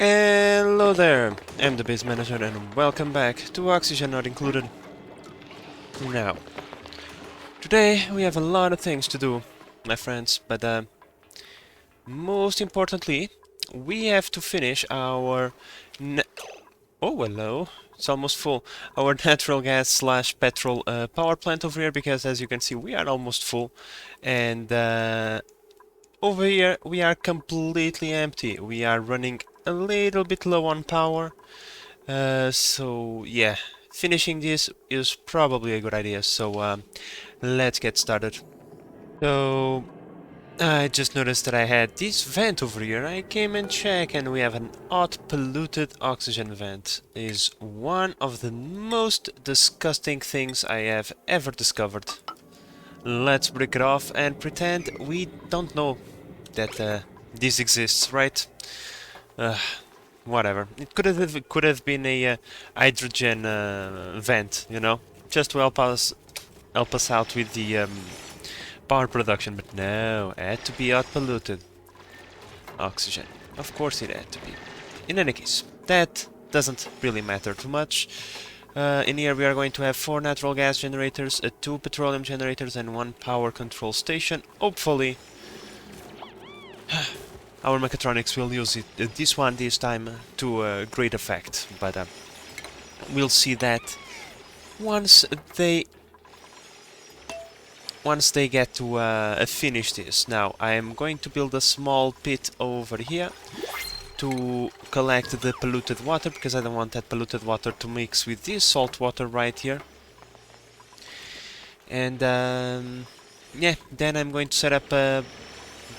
Hello there, I'm the base manager and welcome back to Oxygen Not Included. Now, today we have a lot of things to do, my friends, but most importantly, we have to finish our... Oh, hello, it's almost full. Our natural gas slash petrol power plant over here, because as you can see we are almost full, and over here we are completely empty. We are running a little bit low on power. So yeah, finishing this is probably a good idea, so let's get started. So I just noticed that I had this vent over here. I came and checked and we have an odd polluted oxygen vent. It is one of the most disgusting things I have ever discovered. Let's break it off and pretend we don't know that this exists, right? Whatever. It could have been a hydrogen vent, you know, just to help us out with the power production. But no, it had to be out polluted oxygen. Of course, it had to be. In any case, that doesn't really matter too much. In here we are going to have 4 natural gas generators, 2 petroleum generators, and 1 power control station. Hopefully, our Mechatronics will use this time to great effect, but we'll see that once they get to finish this. Now I am going to build a small pit over here to collect the polluted water, because I don't want that polluted water to mix with this salt water right here. And yeah, then I'm going to set up a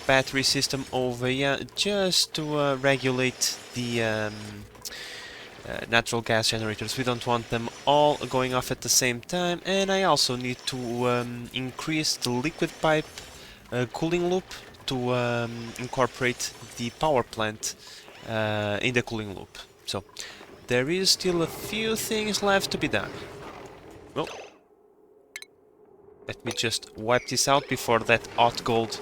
battery system over here just to regulate the natural gas generators. We don't want them all going off at the same time, and I also need to increase the liquid pipe cooling loop to incorporate the power plant in the cooling loop. So there is still a few things left to be done. Well, let me just wipe this out before that hot gold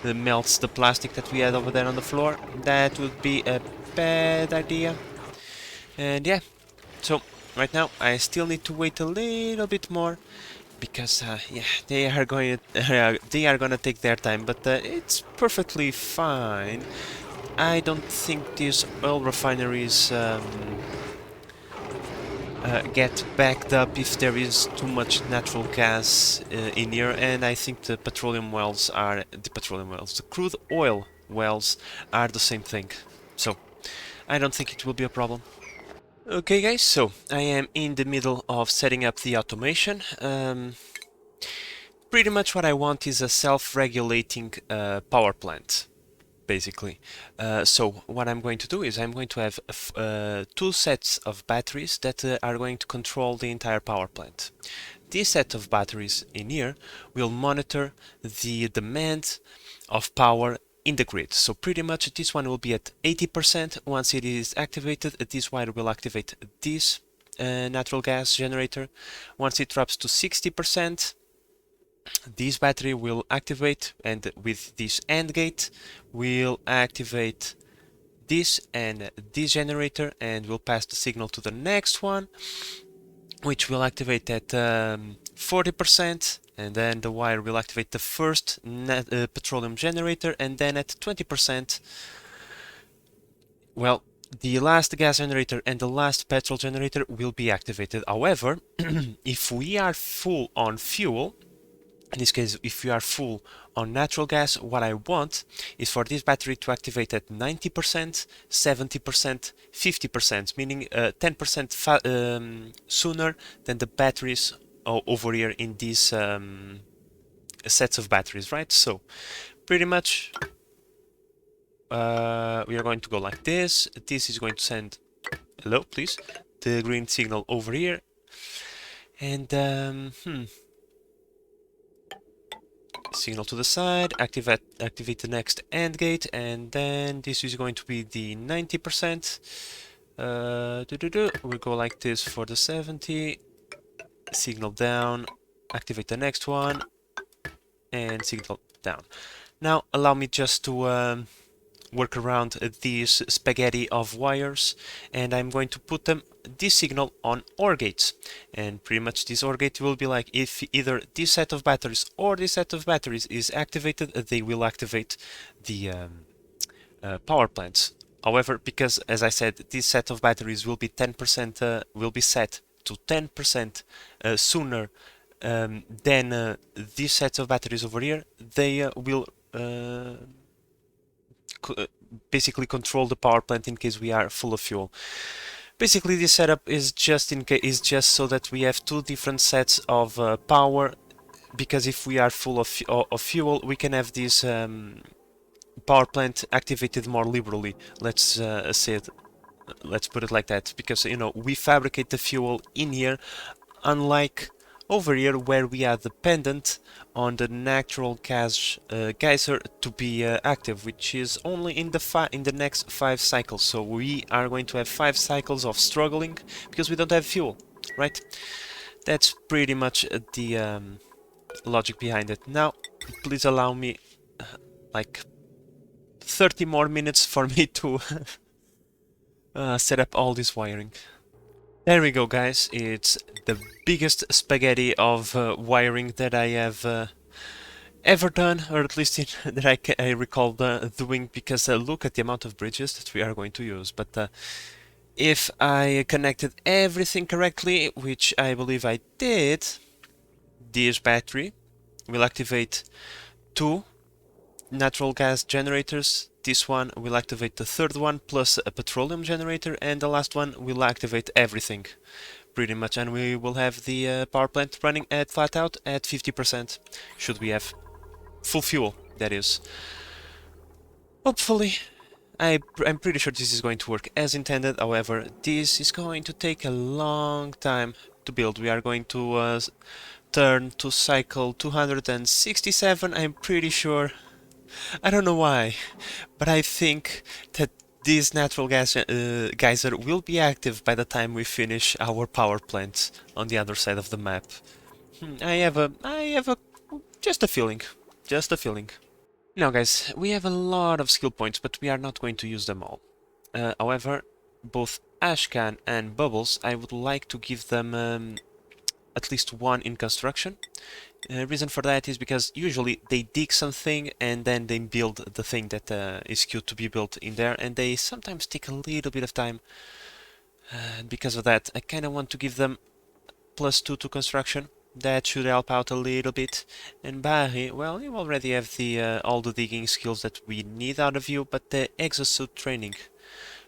melts the plastic that we had over there on the floor. That would be a bad idea. And yeah, so right now I still need to wait a little bit more, because yeah, they are gonna take their time, but it's perfectly fine. I don't think these oil refineries get backed up if there is too much natural gas in here, and I think the crude oil wells are the same thing, so I don't think it will be a problem. Okay guys, so I am in the middle of setting up the automation. Pretty much what I want is a self-regulating power plant, basically. So what I'm going to do is I'm going to have 2 sets of batteries that are going to control the entire power plant. This set of batteries in here will monitor the demand of power in the grid. So pretty much this one will be at 80%. Once it is activated, this wire will activate this natural gas generator. Once it drops to 60%, this battery will activate, and with this AND gate will activate this and this generator, and will pass the signal to the next one, which will activate at 40%, and then the wire will activate the first petroleum generator, and then at 20%, well, the last gas generator and the last petrol generator will be activated. However, if we are full on fuel, in this case, if we are full on natural gas, what I want is for this battery to activate at 90%, 70%, 50%, meaning 10% sooner than the batteries over here in these sets of batteries, right? So pretty much we are going to go like this. This is going to send, hello, please, the green signal over here. And signal to the side, activate the next AND gate, and then this is going to be the 90%. We go like this for the 70, signal down, activate the next one, and signal down. Now allow me just to work around these spaghetti of wires, and I'm going to put this signal on OR gates. And pretty much this OR gate will be like, if either this set of batteries or this set of batteries is activated, they will activate the power plants. However, because as I said, this set of batteries will be 10% will be set to 10% sooner than these sets of batteries over here, they will basically control the power plant in case we are full of fuel. Basically, this setup is just so that we have two different sets of power, because if we are full of fuel, we can have this power plant activated more liberally. Let's put it like that, because you know, we fabricate the fuel in here, unlike over here where we are dependent on the natural gas geyser to be active, which is only in the next 5 cycles. So we are going to have 5 cycles of struggling because we don't have fuel, right? That's pretty much the logic behind it. Now, please allow me like 30 more minutes for me to set up all this wiring. There we go, guys. It's the biggest spaghetti of wiring that I have ever done, or at least that I recall doing, because look at the amount of bridges that we are going to use. But if I connected everything correctly, which I believe I did, this battery will activate 2 natural gas generators. This one will activate the third one plus a petroleum generator, and the last one will activate everything pretty much, and we will have the power plant running at flat out at 50%, should we have full fuel, that is. Hopefully. I'm pretty sure this is going to work as intended. However, this is going to take a long time to build. We are going to turn to cycle 267, I'm pretty sure. I don't know why, but I think that this natural gas geyser will be active by the time we finish our power plant on the other side of the map. I have a, just a feeling, just a feeling. Now guys, we have a lot of skill points, but we are not going to use them all. However, both Ashcan and Bubbles, I would like to give them at least 1 in construction. Reason for that is because usually they dig something and then they build the thing that is queued to be built in there, and they sometimes take a little bit of time. Because of that, I kind of want to give them +2 to construction. That should help out a little bit. And Barry, well, you already have the all the digging skills that we need out of you, but the exosuit training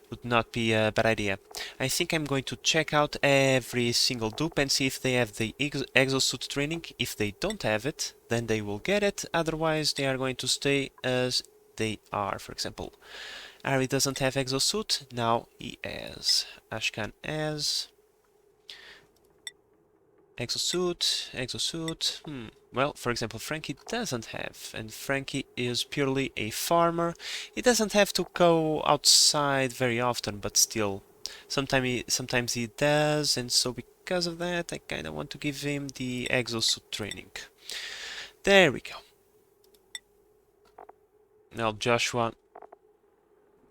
would not be a bad idea. I think I'm going to check out every single dupe and see if they have the exosuit training. If they don't have it, then they will get it. Otherwise, they are going to stay as they are. For example, Ari doesn't have exosuit. Now he has. Ashkan has. Exosuit. Well, for example, Frankie doesn't have, and Frankie is purely a farmer. He doesn't have to go outside very often, but still, sometimes he does, and so because of that, I kind of want to give him the exosuit training. There we go. Now Joshua,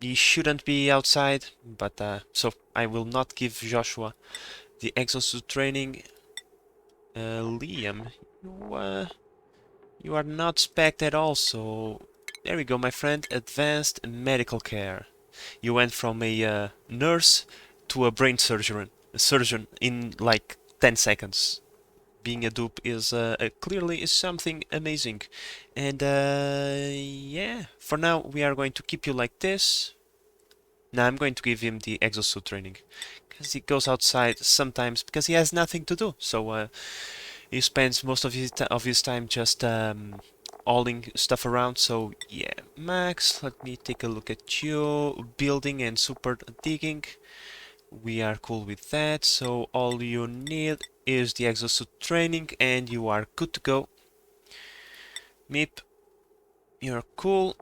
he shouldn't be outside, but so I will not give Joshua the exosuit training. Liam, you are not spec'd at all, so there we go, my friend. Advanced medical care. You went from a nurse to a brain surgeon in like 10 seconds. Being a dupe is clearly is something amazing. And yeah, for now we are going to keep you like this. Now I'm going to give him the exosuit training, because he goes outside sometimes because he has nothing to do. So he spends most of his time just hauling stuff around. So yeah, Max, let me take a look at you. Building and super digging. We are cool with that. So all you need is the exosuit training and you are good to go. Meep, you're cool.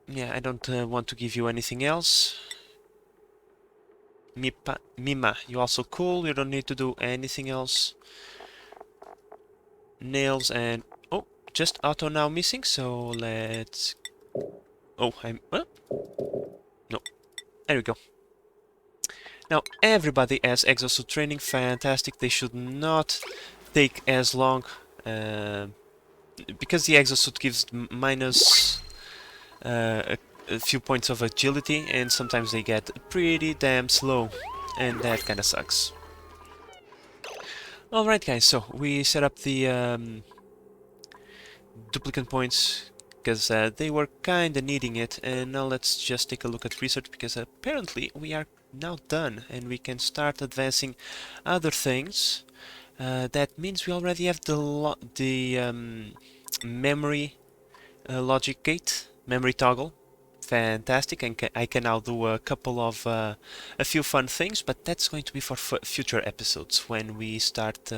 Yeah, I don't want to give you anything else. Mima, you also cool. You don't need to do anything else. Nails and oh, just auto now missing. So let's. Oh, I'm. No, there we go. Now everybody has exosuit training, fantastic. They should not take as long, because the exosuit gives minus a few points of agility, and sometimes they get pretty damn slow, and that kinda sucks. Alright guys, so we set up the duplicant points because they were kinda needing it, and now let's just take a look at research, because apparently we are now done and we can start advancing other things. That means we already have the memory logic gate, memory toggle. Fantastic, and I can now do a couple of a few fun things, but that's going to be for future episodes when we start.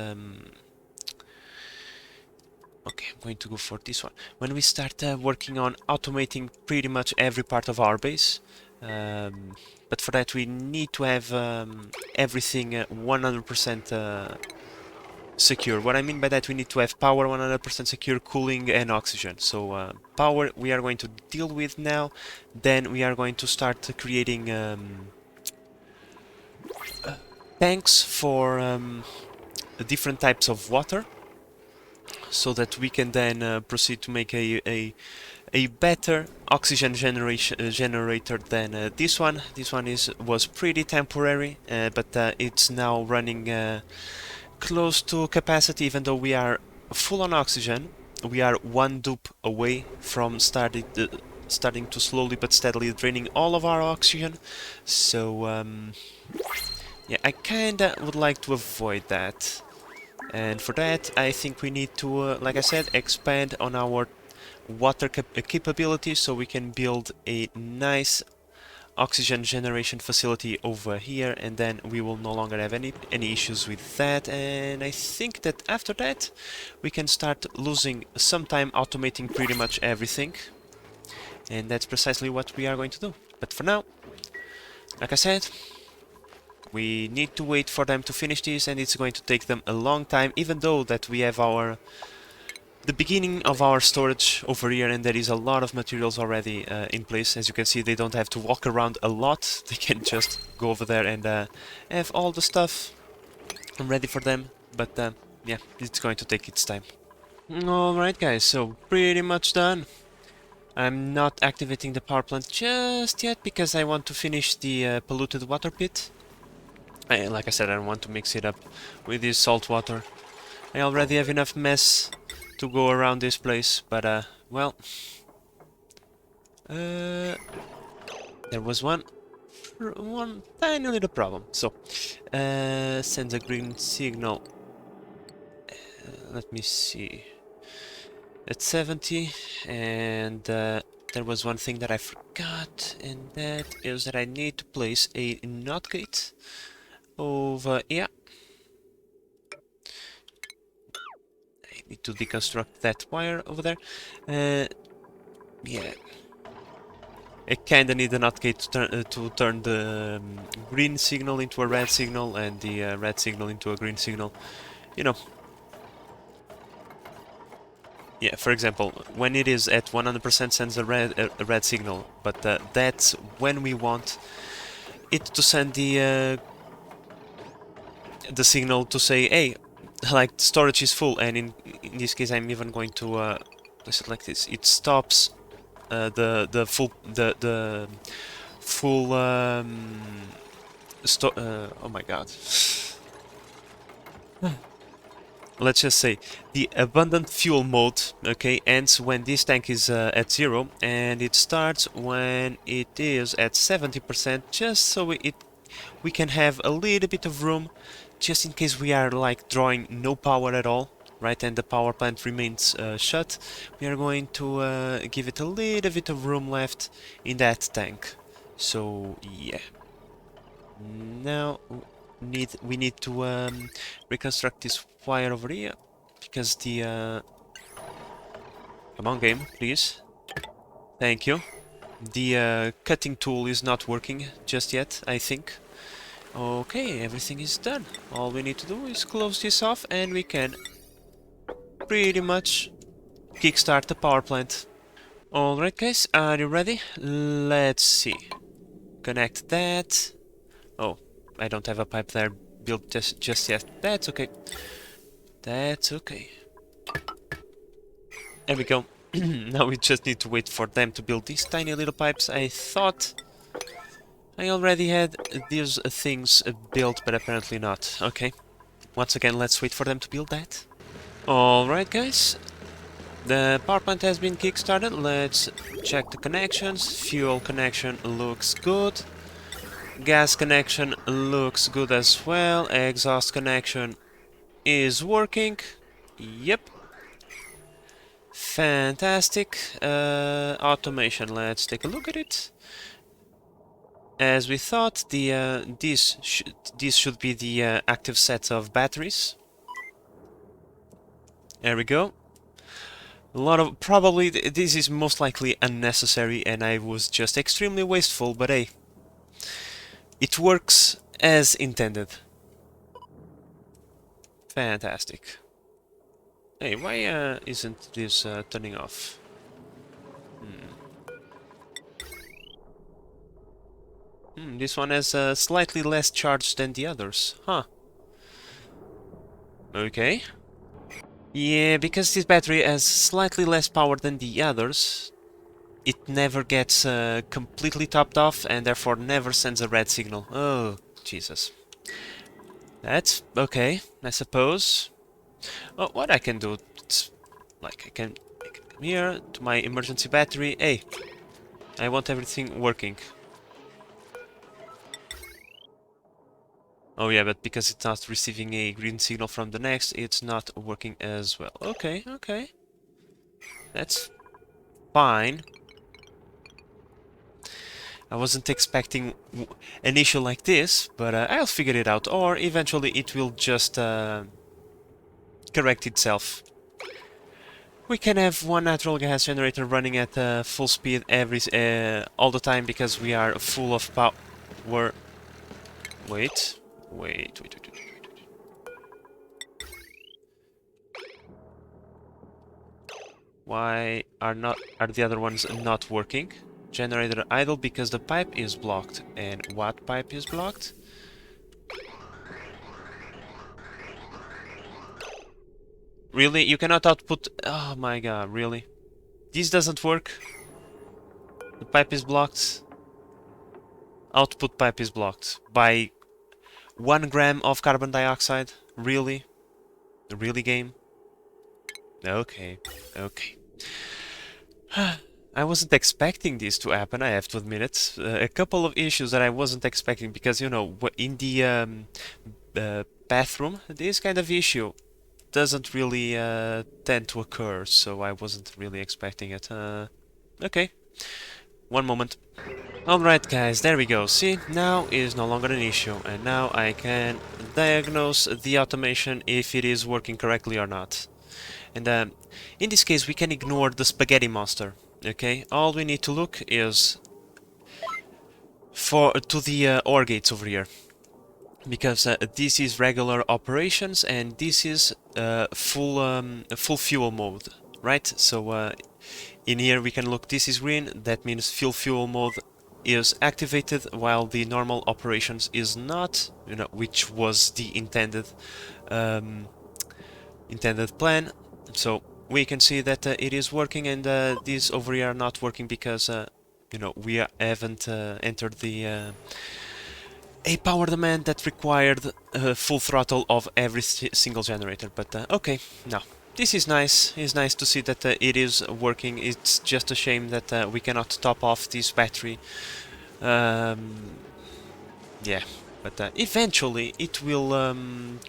Okay, I'm going to go for this one. When we start working on automating pretty much every part of our base. But for that we need to have everything 100% secure. What I mean by that, we need to have power 100% secure, cooling and oxygen. So power we are going to deal with now. Then we are going to start creating tanks for different types of water, so that we can then proceed to make a better oxygen generator than this one. This one was pretty temporary, but it's now running close to capacity. Even though we are full on oxygen, we are one dupe away from starting to slowly but steadily draining all of our oxygen. So yeah, I kinda would like to avoid that. And for that, I think we need to, like I said, expand on our water capabilities, so we can build a nice oxygen generation facility over here, and then we will no longer have any issues with that. And I think that after that we can start losing some time automating pretty much everything, and that's precisely what we are going to do. But for now, like I said, we need to wait for them to finish this, and it's going to take them a long time, even though that we have the beginning of our storage over here, and there is a lot of materials already in place. As you can see, they don't have to walk around a lot. They can just go over there and have all the stuff ready for them. But yeah, it's going to take its time. Alright guys, so pretty much done. I'm not activating the power plant just yet because I want to finish the polluted water pit. Like I said, I don't want to mix it up with this salt water. I already have enough mess to go around this place, but well, there was one tiny little problem. So sends a green signal. Let me see. At 70, and there was one thing that I forgot, and that is that I need to place a NOT gate over here. I need to deconstruct that wire over there. Yeah, I kinda need a NOT gate to turn the green signal into a red signal, and the red signal into a green signal. You know. Yeah, for example, when it is at 100% sends a red signal, but that's when we want it to send the signal to say, hey, like, storage is full. And in this case, I'm even going to place it like this. It stops the full oh my god. Let's just say the abundant fuel mode, okay, ends when this tank is at 0, and it starts when it is at 70%, just so we can have a little bit of room, just in case we are like drawing no power at all, right, and the power plant remains shut. We are going to give it a little bit of room left in that tank. So yeah, now we need to reconstruct this wire over here, because the come on, game, please. Thank you. The cutting tool is not working just yet, I think. Okay, everything is done. All we need to do is close this off, and we can pretty much kickstart the power plant. Alright guys, are you ready? Let's see. connect that. Oh, I don't have a pipe there built just yet. That's okay. That's okay. There we go. Now we just need to wait for them to build these tiny little pipes. I thought I already had these things built, but apparently not. Okay. Once again, let's wait for them to build that. Alright, guys. The power plant has been kickstarted. Let's check the connections. Fuel connection looks good. Gas connection looks good as well. Exhaust connection is working. Yep. Fantastic. Automation, let's take a look at it. As we thought, this should be the active set of batteries. There we go. A lot of probably this is most likely unnecessary, and I was just extremely wasteful. But hey, it works as intended. Fantastic. Hey, why isn't this turning off? This one has slightly less charge than the others. Huh. Okay. Yeah, because this battery has slightly less power than the others, it never gets completely topped off and therefore never sends a red signal. Oh, Jesus. That's okay, I suppose. Oh, what I can do, it's like I can come here to my emergency battery. Hey, I want everything working. Oh yeah, but because it's not receiving a green signal from the next, it's not working as well. Okay, okay. That's fine. I wasn't expecting an issue like this, but I'll figure it out. Or eventually it will just correct itself. We can have one natural gas generator running at full speed all the time because we are full of power. Wait. Why are the other ones not working? Generator idle because the pipe is blocked. And what pipe is blocked? Really? You cannot output... Oh my god, really? This doesn't work? The pipe is blocked? Output pipe is blocked by 1 gram of carbon dioxide? Really? Really, game? Okay, okay. I wasn't expecting this to happen, I have to admit it. A couple of issues that I wasn't expecting because, you know, in the bathroom, this kind of issue doesn't really tend to occur, so I wasn't really expecting it. Okay, one moment. Alright guys, there we go. See, now is no longer an issue, and now I can diagnose the automation if it is working correctly or not. And in this case we can ignore the spaghetti monster, okay? All we need to look is to the OR gates over here. Because this is regular operations and this is full fuel mode, right? So in here we can look, this is green, that means full mode is activated while the normal operations is not, you know, which was the intended plan. So we can see that it is working, and these over here are not working because you know, we haven't entered the a power demand that required full throttle of every single generator. But okay, now this is nice. It's nice to see that it is working. It's just a shame that we cannot top off this battery. Yeah, but eventually it will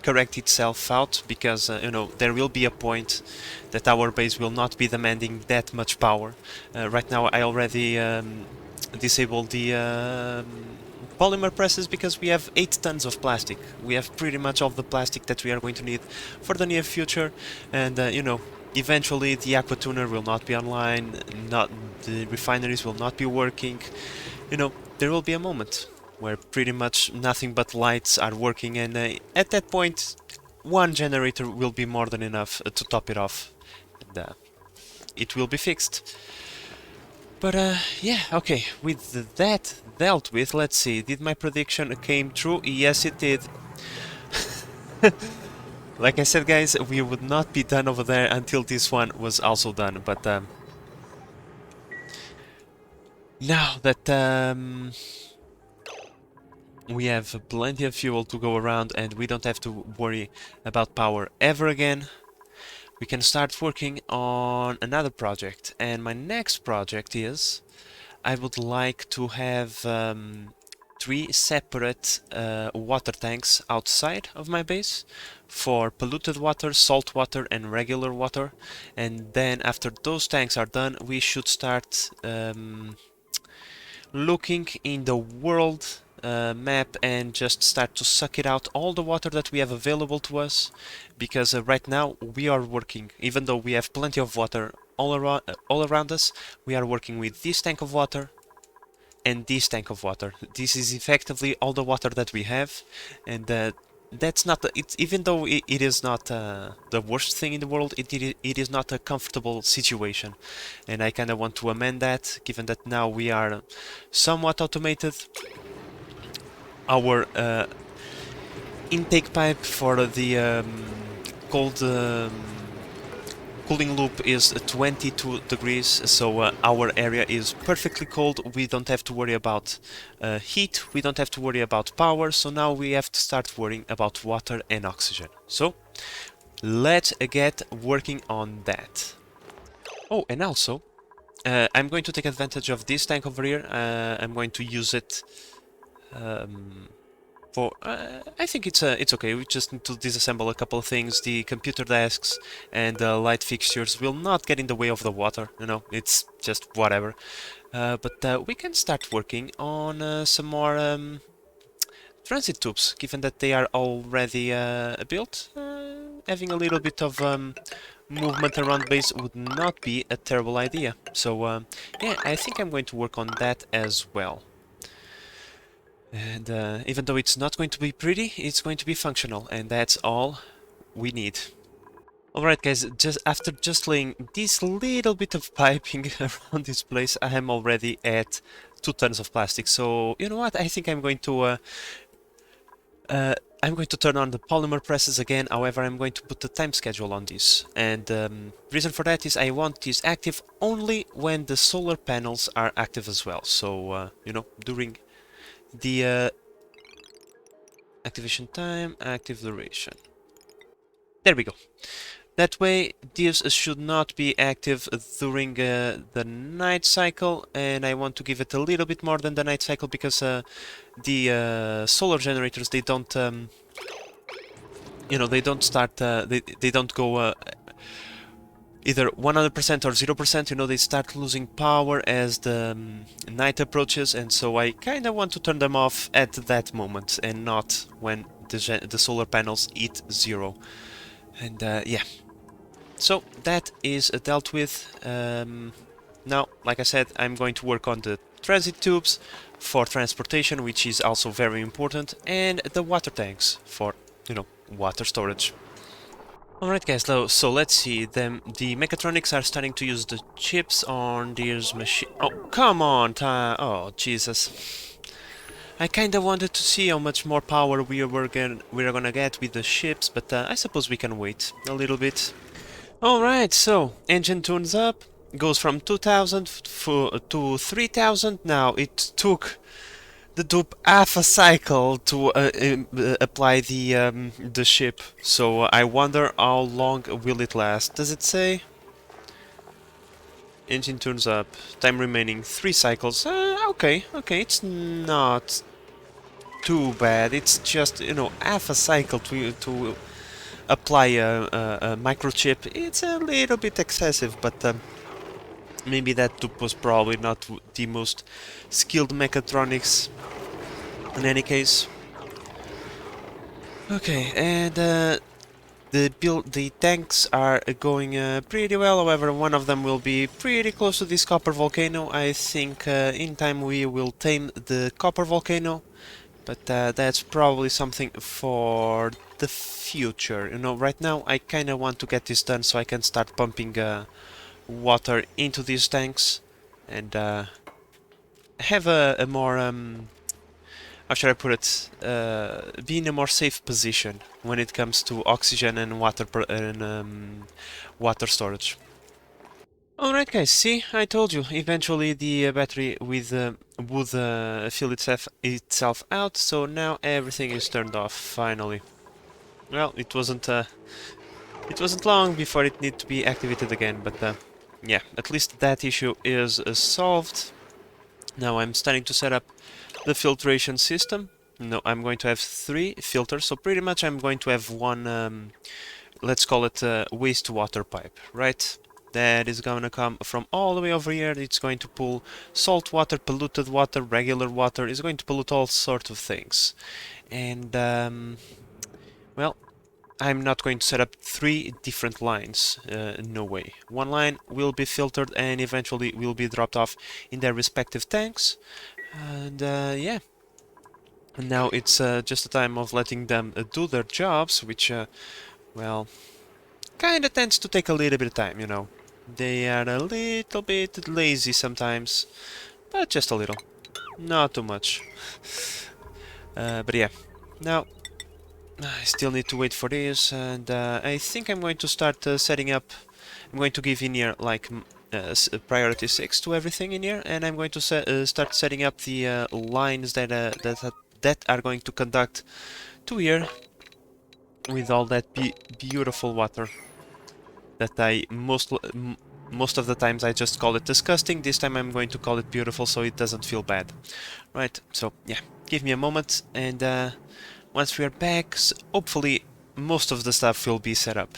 correct itself out because you know, there will be a point that our base will not be demanding that much power. Right now I already disabled the polymer presses because we have 8 tons of plastic. We have pretty much all the plastic that we are going to need for the near future, and you know, eventually the aqua tuner will not be online, the refineries will not be working. You know, there will be a moment where pretty much nothing but lights are working, and at that point one generator will be more than enough to top it off, and it will be fixed. But yeah, okay, with that dealt with, let's see, did my prediction came true? Yes, it did. Like I said, guys, we would not be done over there until this one was also done, but now that we have plenty of fuel to go around and we don't have to worry about power ever again, we can start working on another project. And my next project is I would like to have 3 separate water tanks outside of my base for polluted water, salt water and regular water. And then after those tanks are done, we should start looking in the world map and just start to suck it out all the water that we have available to us, because right now we are working, even though we have plenty of water all around us, we are working with this tank of water and this tank of water. This is effectively all the water that we have, and that's not it's even though it is not the worst thing in the world, it is not a comfortable situation, and I kind of want to amend that, given that now we are somewhat automated. Our intake pipe for the cold cooling loop is 22 degrees, so our area is perfectly cold. We don't have to worry about heat, we don't have to worry about power, so now we have to start worrying about water and oxygen. So let's get working on that. Oh, and also I'm going to take advantage of this tank over here. I'm going to use it for I think it's okay. We just need to disassemble a couple of things. The computer desks and the light fixtures will not get in the way of the water, you know, it's just whatever. But we can start working on some more transit tubes, given that they are already built. Having a little bit of movement around base would not be a terrible idea. So yeah, I think I'm going to work on that as well. And even though it's not going to be pretty, it's going to be functional, and that's all we need. Alright guys, just after just laying this little bit of piping around this place, I am already at 2 tons of plastic. So, you know what, I think I'm going to turn on the polymer presses again. However, I'm going to put the time schedule on this. And reason for that is I want this active only when the solar panels are active as well. So, you know, during the activation time, active duration. There we go. That way, this should not be active during the night cycle, and I want to give it a little bit more than the night cycle because the solar generators, they don't, you know, they don't start, they don't go either 100% or 0%, you know, they start losing power as the night approaches, and so I kind of want to turn them off at that moment and not when the solar panels hit 0. And yeah, so that is dealt with. Now, like I said, I'm going to work on the transit tubes for transportation, which is also very important, and the water tanks for, you know, water storage. Alright guys, so let's see, the Mechatronics are starting to use the chips on these machine. Oh, come on, oh, Jesus. I kinda wanted to see how much more power we are gonna get with the ships, but I suppose we can wait a little bit. Alright, so, engine tunes up, goes from 2000 to 3000. Now, it took the dupe half a cycle to apply the ship, so I wonder how long will it last. Does it say? Engine tunes up, time remaining 3 cycles. Okay, it's not too bad. It's just, you know, half a cycle to apply a microchip. It's a little bit excessive, but maybe that dupe was probably not the most skilled mechatronics in any case. Okay, and the tanks are going pretty well. However, one of them will be pretty close to this copper volcano. I think in time we will tame the copper volcano, but that's probably something for the future. You know, right now I kind of want to get this done so I can start pumping water into these tanks. and have a more how should I put it? Be in a more safe position when it comes to oxygen and water storage. Alright guys, see, I told you, eventually the battery would fill itself out, so now everything is turned off, finally. Well, it wasn't long before it needed to be activated again, but yeah, at least that issue is solved. Now I'm starting to set up the filtration system. No, I'm going to have 3 filters, so pretty much I'm going to have one, let's call it a wastewater pipe, right? That is going to come from all the way over here. It's going to pull salt water, polluted water, regular water. It's going to pollute all sorts of things. And, well, I'm not going to set up 3 different lines, no way. One line will be filtered and eventually will be dropped off in their respective tanks. And yeah, and now it's just a time of letting them do their jobs, which, well, kinda tends to take a little bit of time, you know. They are a little bit lazy sometimes, but just a little. Not too much. But yeah, now I still need to wait for this, and I think I'm going to start setting up. I'm going to give in here like priority 6 to everything in here, and I'm going to start setting up the lines that are going to conduct to here with all that beautiful water that I most of the times I just call it disgusting. This time I'm going to call it beautiful so it doesn't feel bad. Right, so yeah, give me a moment, and once we are back, hopefully most of the stuff will be set up.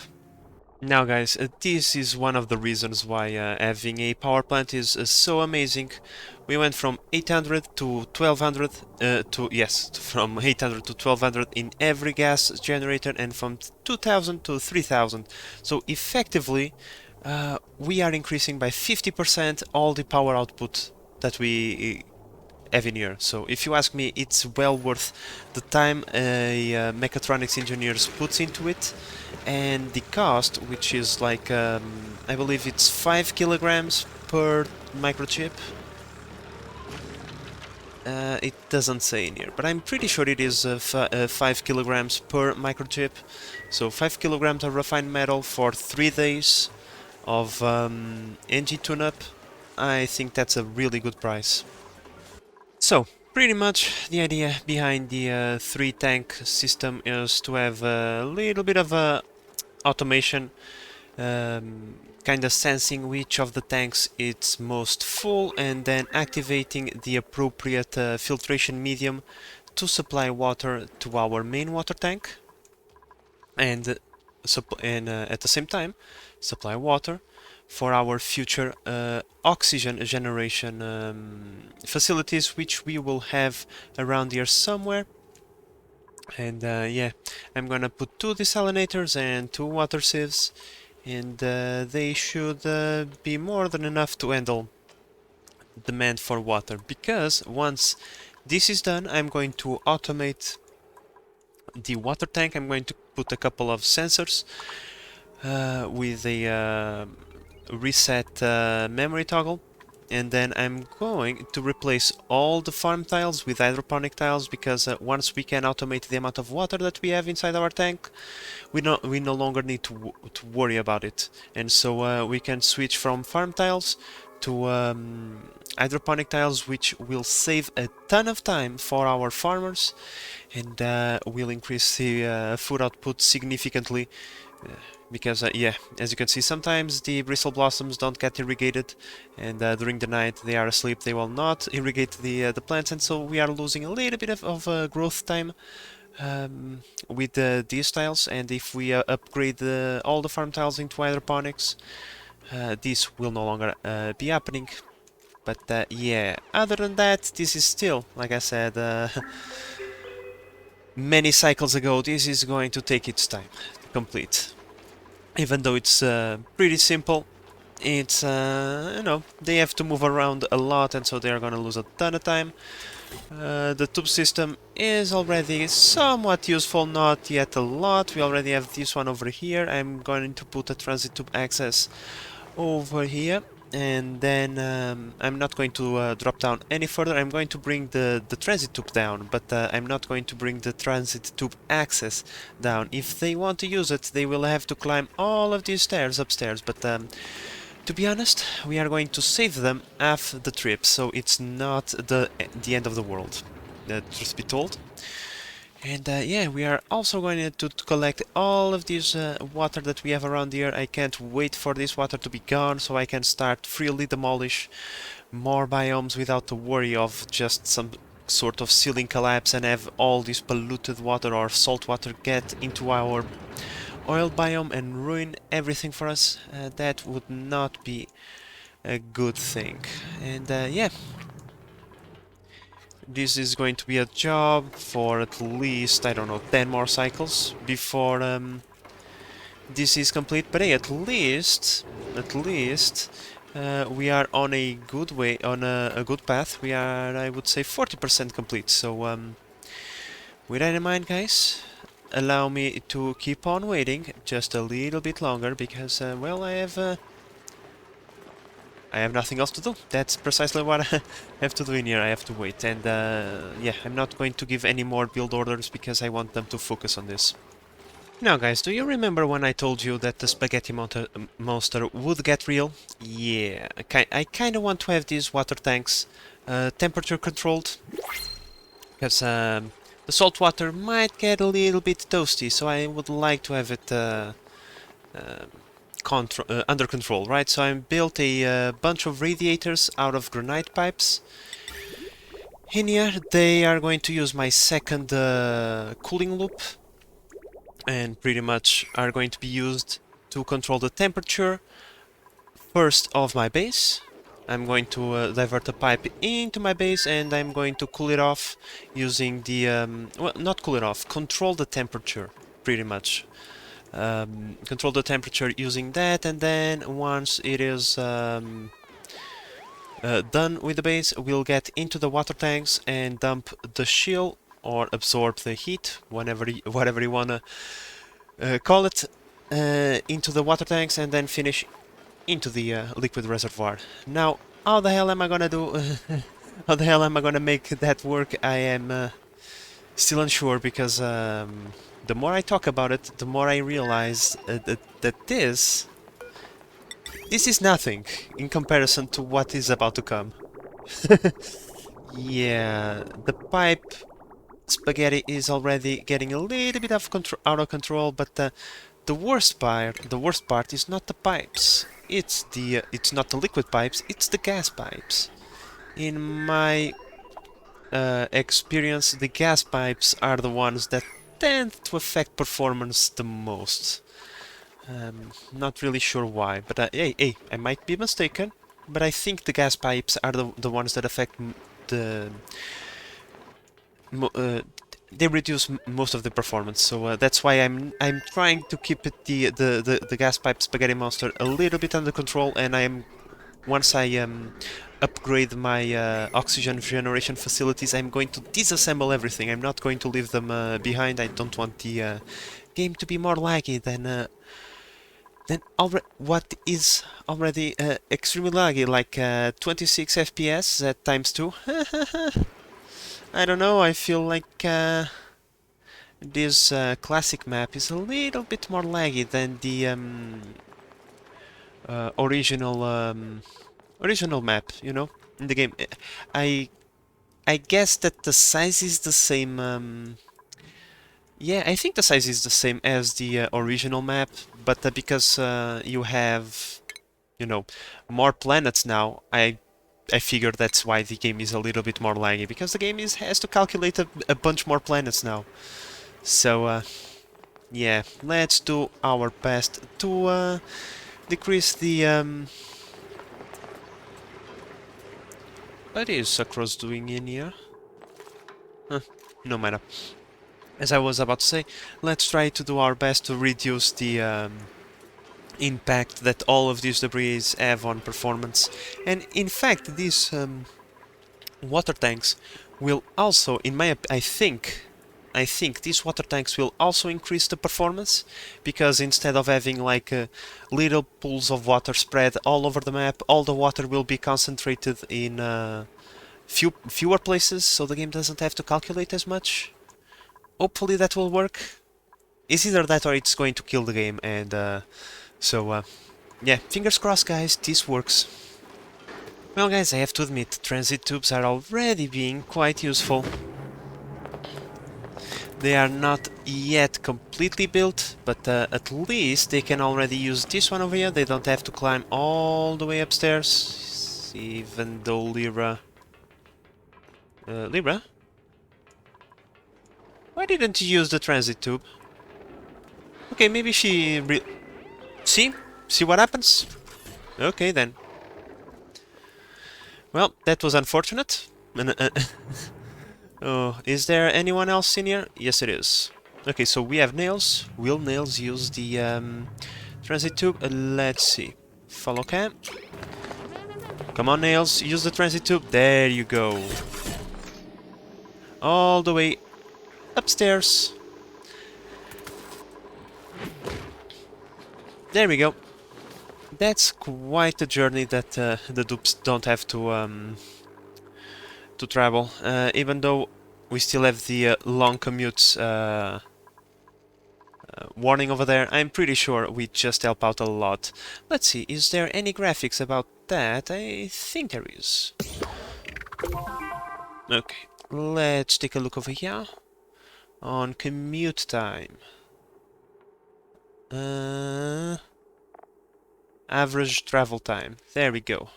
Now guys, this is one of the reasons why having a power plant is so amazing. We went from 800 to 1200 from 800 to 1200 in every gas generator, and from 2000 to 3000. So effectively, we are increasing by 50% all the power output that we have in here. So if you ask me, it's well worth the time a Mechatronics engineers puts into it, and the cost, which is like I believe it's 5 kilograms per microchip. It doesn't say in here, but I'm pretty sure it is 5 kilograms per microchip. So 5 kilograms of refined metal for 3 days of NG tune-up. I think that's a really good price. So, pretty much the idea behind the 3-tank system is to have a little bit of automation, kind of sensing which of the tanks it's most full, and then activating the appropriate filtration medium to supply water to our main water tank, and at the same time supply water for our future oxygen generation facilities, which we will have around here somewhere. And yeah, I'm gonna put 2 desalinators and 2 water sieves, and they should be more than enough to handle demand for water, because once this is done, I'm going to automate the water tank. I'm going to put a couple of sensors with a reset memory toggle, and then I'm going to replace all the farm tiles with hydroponic tiles, because once we can automate the amount of water that we have inside our tank, we no longer need to worry about it, and so we can switch from farm tiles to hydroponic tiles, which will save a ton of time for our farmers, and will increase the food output significantly. Because yeah, as you can see, sometimes the bristle blossoms don't get irrigated, and during the night they are asleep, they will not irrigate the plants, and so we are losing a little bit of growth time with these tiles. And if we upgrade all the farm tiles into hydroponics, this will no longer be happening. But yeah, other than that, this is still, like I said many cycles ago, this is going to take its time to complete. Even though it's pretty simple, it's, you know, they have to move around a lot, and so they're gonna lose a ton of time. The tube system is already somewhat useful, not yet a lot. We already have this one over here. I'm going to put a transit tube access over here. and then I'm not going to drop down any further. I'm going to bring the transit tube down, but I'm not going to bring the transit tube access down. If they want to use it, they will have to climb all of these stairs upstairs, but to be honest, we are going to save them half the trip, so it's not the end of the world, truth be told. And yeah, we are also going to collect all of this water that we have around here. I can't wait for this water to be gone so I can start freely demolish more biomes without the worry of just some sort of ceiling collapse and have all this polluted water or salt water get into our oil biome and ruin everything for us. That would not be a good thing. And yeah, this is going to be a job for at least, I don't know, 10 more cycles before this is complete. But hey, at least, we are on a good way, on a good path. We are, I would say, 40% complete. So, with that in mind, guys, allow me to keep on waiting just a little bit longer because, well, I have nothing else to do. That's precisely what I have to do in here. I have to wait. And yeah, I'm not going to give any more build orders because I want them to focus on this. Now guys, do you remember when I told you that the spaghetti monster would get real? Yeah, I kind of want to have these water tanks temperature controlled. Because the salt water might get a little bit toasty, so I would like to have it under control, right? So I built a bunch of radiators out of granite pipes. In here, they are going to use my second cooling loop, and pretty much are going to be used to control the temperature first of my base. I'm going to divert a pipe into my base, and I'm going to cool it off using the well, not cool it off, control the temperature, pretty much. Control the temperature using that, and then once it is done with the base, we'll get into the water tanks and dump the chill or absorb the heat, whatever you wanna call it, into the water tanks, and then finish into the liquid reservoir. Now, how the hell am I gonna do? How the hell am I gonna make that work? I am still unsure because the more I talk about it, the more I realize that this is nothing in comparison to what is about to come. Yeah, the pipe spaghetti is already getting a little bit out of control, but the worst part is not the pipes. It's not the liquid pipes, it's the gas pipes. In my experience, the gas pipes are the ones that tend to affect performance the most. Not really sure why, but hey, I might be mistaken, but I think the gas pipes are the ones that affect the... they reduce most of the performance, so that's why I'm trying to keep it the gas pipe spaghetti monster a little bit under control, and once I upgrade my oxygen generation facilities, I'm going to disassemble everything. I'm not going to leave them behind. I don't want the game to be more laggy than what is already extremely laggy, like 26 FPS at times 2. I don't know, I feel like this classic map is a little bit more laggy than the original map, you know, in the game. I guess that the size is the same. Yeah, I think the size is the same as the original map, but because you have, you know, more planets now, I figure that's why the game is a little bit more laggy, because the game has to calculate a bunch more planets now. So, yeah, let's do our best to decrease the... What is Sucrose doing in here? Huh, no matter. As I was about to say, let's try to do our best to reduce the impact that all of these debris have on performance. And in fact, these water tanks will also, I think, I think these water tanks will also increase the performance, because instead of having like little pools of water spread all over the map, all the water will be concentrated in fewer places, so the game doesn't have to calculate as much. Hopefully that will work. It's either that or it's going to kill the game, and yeah, fingers crossed guys, this works. Well guys, I have to admit, transit tubes are already being quite useful. They are not yet completely built, but at least they can already use this one over here. They don't have to climb all the way upstairs, even though Lyra... Lyra? Why didn't you use the transit tube? Okay, maybe she... See? See what happens? Okay, then. Well, that was unfortunate. Oh, is there anyone else in here? Yes, it is. Okay, so we have nails. Will nails use the transit tube? Let's see. Follow cam. Come on, nails. Use the transit tube. There you go. All the way upstairs. There we go. That's quite a journey that the dupes don't have to travel, even though we still have the long commutes warning over there. I'm pretty sure we just help out a lot. Let's see, is there any graphics about that? I think there is. Okay, let's take a look over here on commute time. Average travel time. There we go.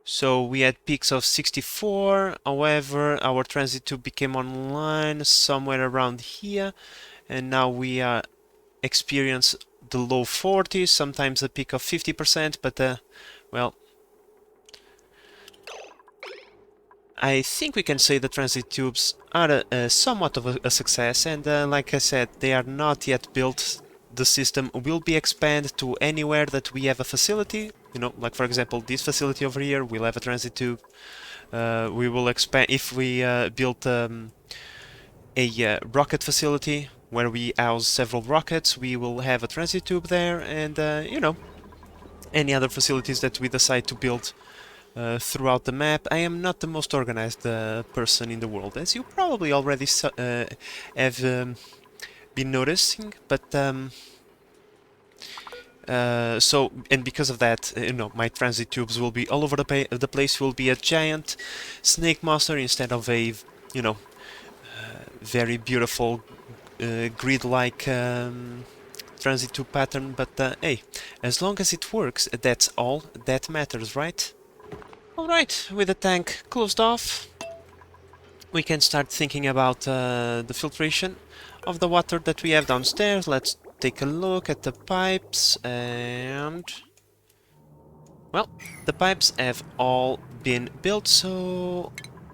So we had peaks of 64, however our transit tube became online somewhere around here, and now we experience the low 40s, sometimes a peak of 50%, but well, I think we can say the transit tubes are somewhat of a success, and like I said, they are not yet built. The system will be expanded to anywhere that we have a facility, you know, like for example this facility over here, we'll have a transit tube. We will expand if we build a rocket facility where we house several rockets, we will have a transit tube there, and you know, any other facilities that we decide to build throughout the map. I am not the most organized person in the world, as you probably already have been noticing, but so, and because of that, you know, my transit tubes will be all over the place. Will be a giant snake monster instead of a, you know, very beautiful grid-like transit tube pattern. But hey, as long as it works, that's all that matters, right? Alright, with the tank closed off, we can start thinking about the filtration of the water that we have downstairs. Let's take a look at the pipes, and well, the pipes have all been built, so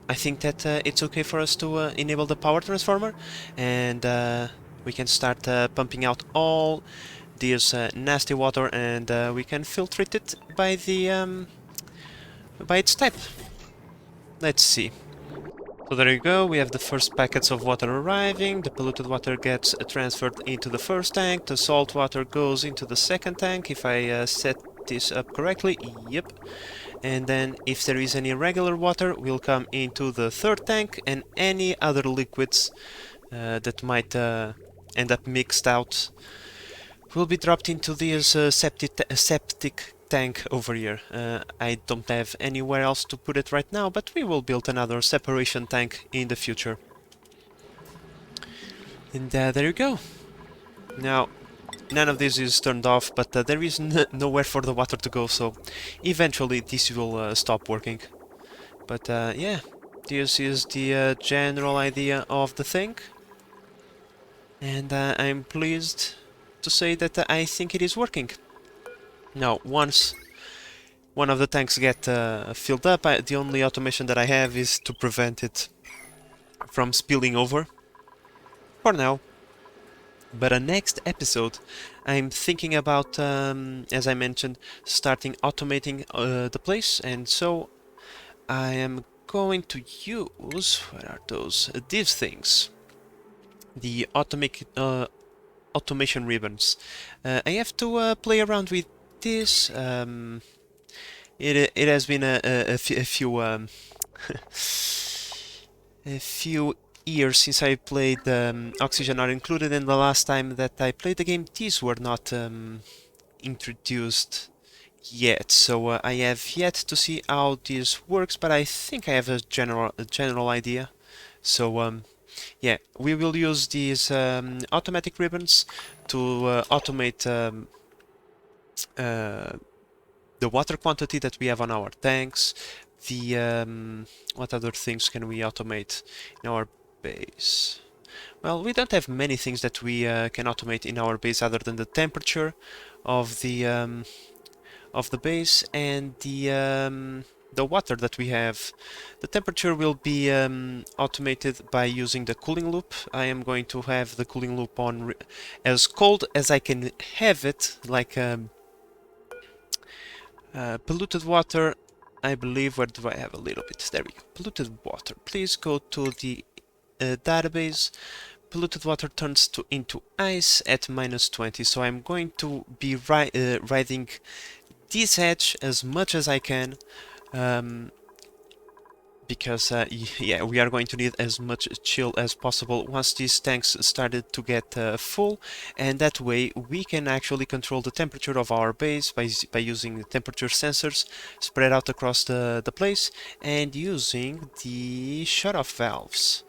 I think that it's okay for us to enable the power transformer, and we can start pumping out all this nasty water, and we can filtrate it by the by its type. Let's see. So there you go, we have the first packets of water arriving, the polluted water gets transferred into the first tank, the salt water goes into the second tank, if I set this up correctly, yep. And then if there is any regular water, will come into the third tank, and any other liquids that might end up mixed out will be dropped into this septic tank over here. I don't have anywhere else to put it right now, but we will build another separation tank in the future. And there you go. Now, none of this is turned off, but there is nowhere for the water to go, so eventually this will stop working. But yeah, this is the general idea of the thing. And I'm pleased to say that I think it is working. Now, once one of the tanks get filled up, the only automation that I have is to prevent it from spilling over, for now. But next episode, I'm thinking about, as I mentioned, starting automating the place, and so I am going to use, what are those? These things. The automation ribbons. I have to play around with this. It has been a few a few years since I played Oxygen Not Included, and the last time that I played the game, these were not introduced yet. So I have yet to see how this works, but I think I have a general idea. So yeah, we will use these automatic ribbons to automate the water quantity that we have on our tanks. The what other things can we automate in our base? Well, we don't have many things that we can automate in our base other than the temperature of the base and the water that we have. The temperature will be automated by using the cooling loop. I am going to have the cooling loop on as cold as I can have it, like polluted water. I believe, where do I have a little bit? There we go. Polluted water. Please go to the database. Polluted water turns into ice at -20. So I'm going to be riding this edge as much as I can, because yeah, we are going to need as much chill as possible once these tanks started to get full, and that way we can actually control the temperature of our base by using temperature sensors spread out across the place, and using the shut-off valves.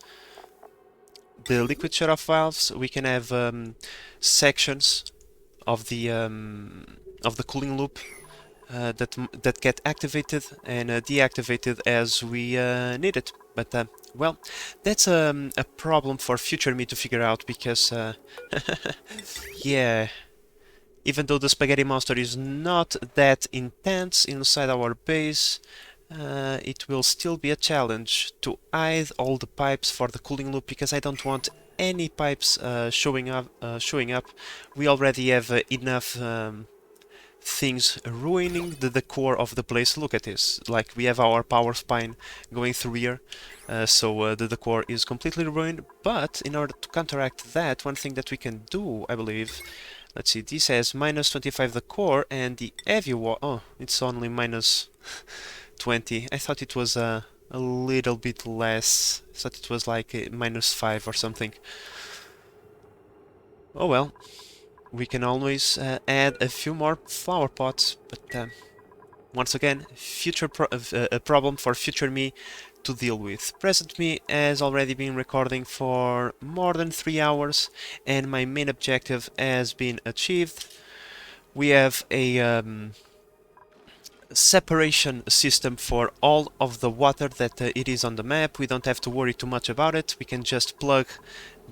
The liquid shut-off valves, we can have sections of the cooling loop that get activated and deactivated as we need it. But well, that's a problem for future me to figure out, because yeah, even though the spaghetti monster is not that intense inside our base, it will still be a challenge to hide all the pipes for the cooling loop, because I don't want any pipes showing up. We already have enough things ruining the decor of the place. Look at this, like we have our power spine going through here, so the decor is completely ruined. But in order to counteract that, one thing that we can do, I believe, let's see, this has -25 decor, and the heavy oh, it's only -20. I thought it was a little bit less. I thought it was like -5 or something. Oh well. We can always add a few more flower pots, but once again, a problem for future me to deal with. Present me has already been recording for more than 3 hours, and my main objective has been achieved. We have a separation system for all of the water that it is on the map. We don't have to worry too much about it. We can just plug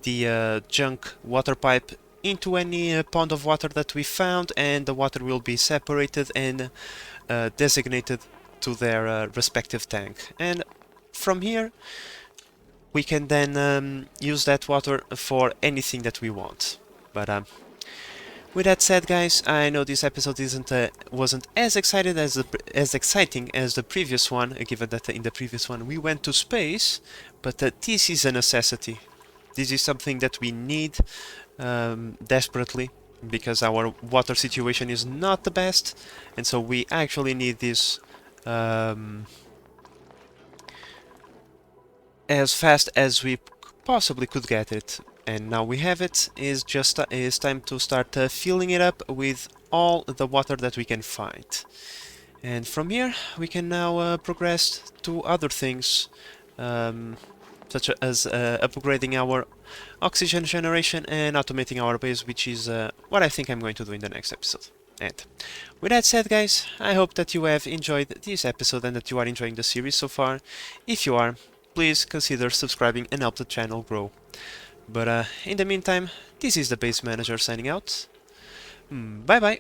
the junk water pipe into any pond of water that we found, and the water will be separated and designated to their respective tank. And from here we can then use that water for anything that we want. But with that said, guys, I know this episode wasn't as exciting as the previous one, given that in the previous one we went to space, but this is a necessity. This is something that we need desperately, because our water situation is not the best, and so we actually need this as fast as we possibly could get it. And now we have it. It's time to start filling it up with all the water that we can find. And from here we can now progress to other things, such as upgrading our oxygen generation and automating our base, which is what I think I'm going to do in the next episode. And with that said, guys, I hope that you have enjoyed this episode and that you are enjoying the series so far. If you are, please consider subscribing and help the channel grow. But in the meantime, this is the Base Manager signing out. Bye bye!